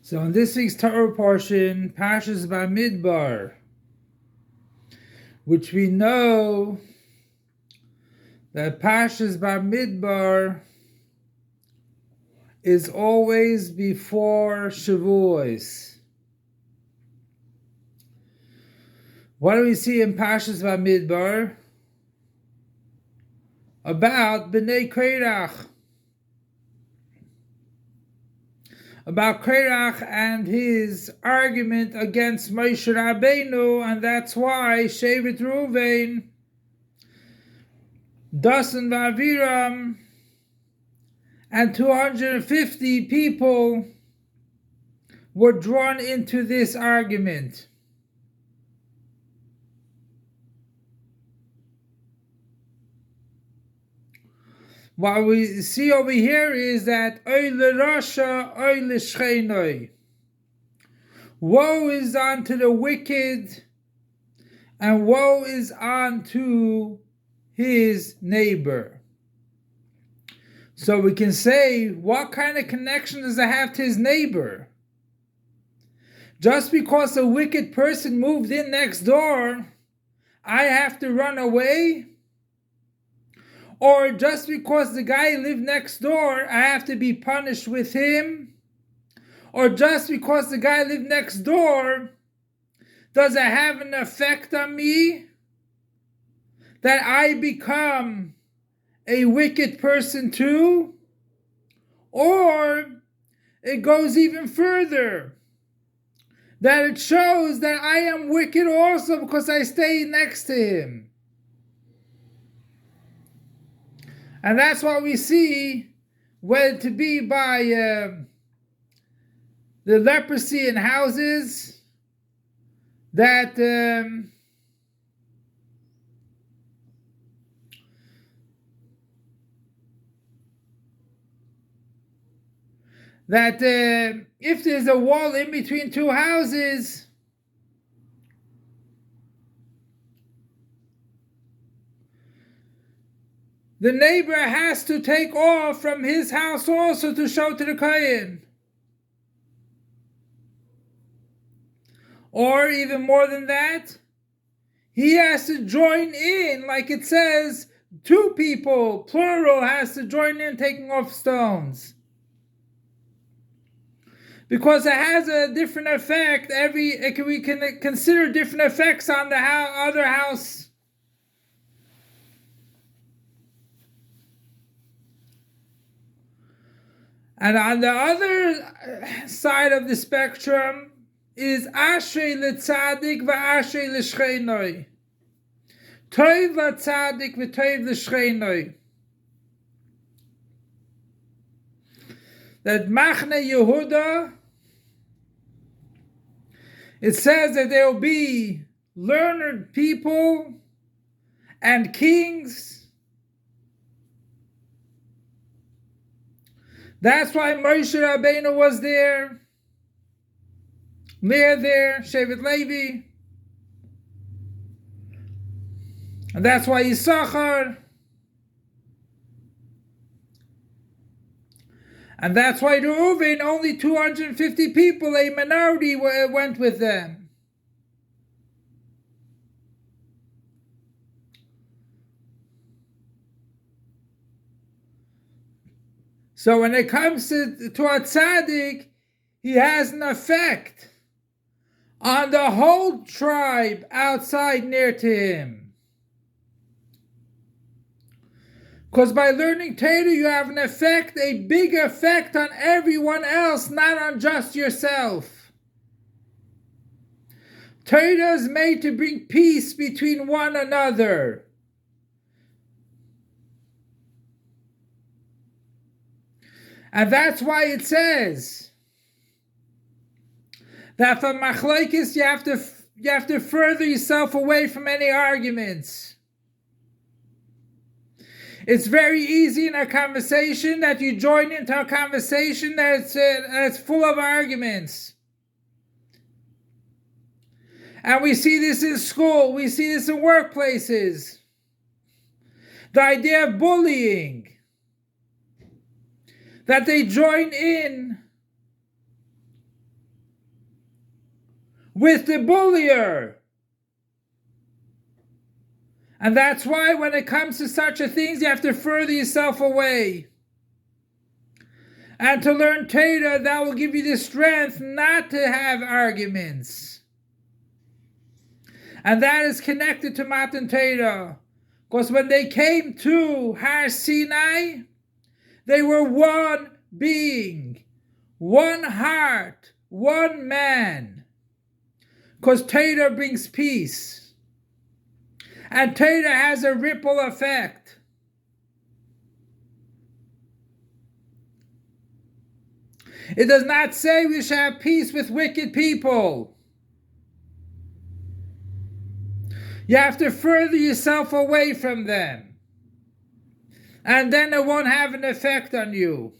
So in this week's Torah portion, Parshas Bamidbar, which we know that Parshas Bamidbar is always before Shavuos. What do we see in Parshas Bamidbar? About Bnei Korach. About Korach and his argument against Moshe Rabbeinu, and that's why Shevet Reuven, Dasan Vaviram, and 250 people were drawn into this argument. What we see over here is that Oy l'Rasha, Oy l'Shcheinoi. Woe is unto the wicked, and woe is unto his neighbor. So we can say, what kind of connection does it have to his neighbor? Just because a wicked person moved in next door, I have to run away? Or just because the guy lived next door, I have to be punished with him? Or just because the guy lived next door, does it have an effect on me that I become a wicked person too? Or it goes even further, that it shows that I am wicked also because I stay next to him. And that's what we see, whether to be by the leprosy in houses, that if there's a wall in between two houses, the neighbor has to take off from his house also to show to the Kohen. Or even more than that, he has to join in, like it says, two people, plural, has to join in taking off stones. Because it has a different effect. We can consider different effects on the other house. And on the other side of the spectrum is Ashrei l'tzadik v'ashrei l'shcheinoi. Tov l'tzadik v'tov l'shcheinoi. That Machne Yehuda, it says that there will be learned people and kings. That's why Moshe Rabbeinu was there, Leah there, Shevet Levi. And that's why Yisachar. And that's why Reuven, only 250 people, a minority, went with them. So when it comes to a tzaddik, he has an effect on the whole tribe outside near to him. Because by learning Torah, you have an effect, a big effect on everyone else, not on just yourself. Torah is made to bring peace between one another. And that's why it says that for machlokes you have to further yourself away from any arguments. It's very easy in a conversation that you join into a conversation that's full of arguments. And we see this in school, we see this in workplaces. The idea of bullying, that they join in with the bullier. And that's why when it comes to such a things, you have to further yourself away. And to learn Torah, that will give you the strength not to have arguments. And that is connected to Matan Torah. Because when they came to Har Sinai, they were one being, one heart, one man. Because Torah brings peace. And Torah has a ripple effect. It does not say we shall have peace with wicked people. You have to further yourself away from them. And then it won't have an effect on you.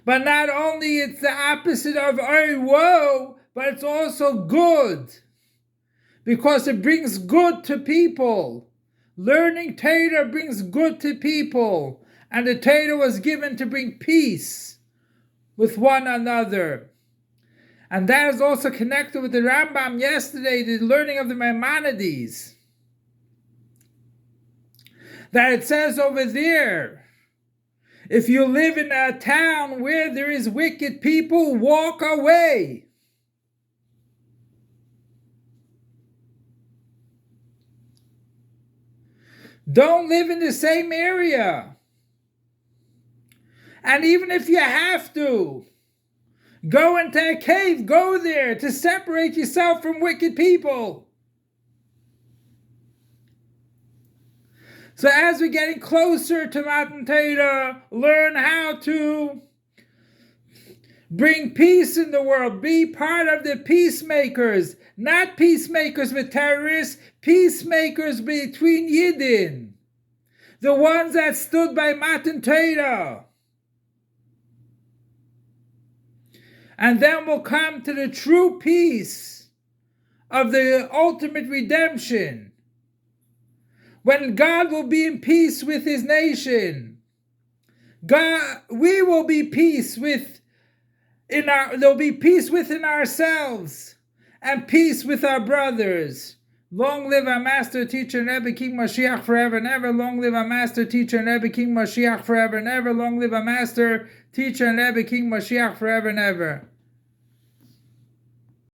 But not only it's the opposite of, oh, woe, but it's also good. Because it brings good to people. Learning Torah brings good to people. And the Torah was given to bring peace with one another. And that is also connected with the Rambam yesterday, the learning of the Maimonides. That it says over there, if you live in a town where there is wicked people, walk away. Don't live in the same area. And even if you have to, go into a cave, go there to separate yourself from wicked people. So as we're getting closer to Matan Torah, learn how to bring peace in the world. Be part of the peacemakers. Not peacemakers with terrorists, peacemakers between Yidden. The ones that stood by Matan Torah. And then we'll come to the true peace of the ultimate redemption. When God will be in peace with his nation. We will be there'll be peace within ourselves and peace with our brothers. Long live our master, teacher, and Rebbe King Mashiach forever and ever. Long live our master, teacher, and Rebbe King Mashiach forever and ever. Long live our master, teacher, and Rebbe King Mashiach forever and ever.